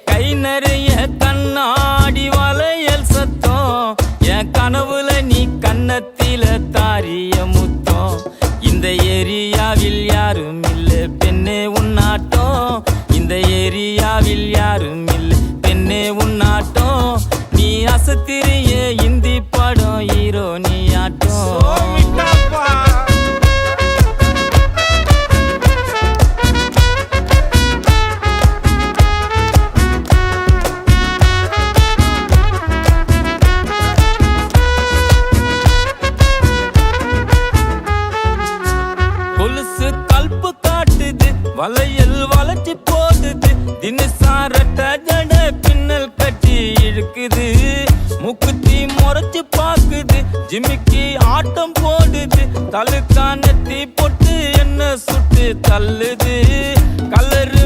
கை நிறைய கண்ணாடி வளையல் சத்தம் என் கனவுல நீ கன்னத்தில தாரிய முத்தம் இந்த ஏரியாவில் யாரும் இல்ல பெண்ணே உன்னாட்டம் இந்த ஏரியாவில் யாரும் இல்ல பெண்ணே உன்னாட்டம் நீ அசத்திரிய இந்தி படம் ஹீரோ நீ ஆட்டம் கொலுசு கல்பு காட்டுது வளையல் வளைச்சி போடுது தினசாரட்ட ஜட பின்னல் கட்டி இழுக்குது முக்குத்தி முறைச்சு பாக்குது ஜிமிக்கி ஆட்டம் போடுது தலுக்கானத்தி பொட்டு என்ன சுட்டு தள்ளுது கலரு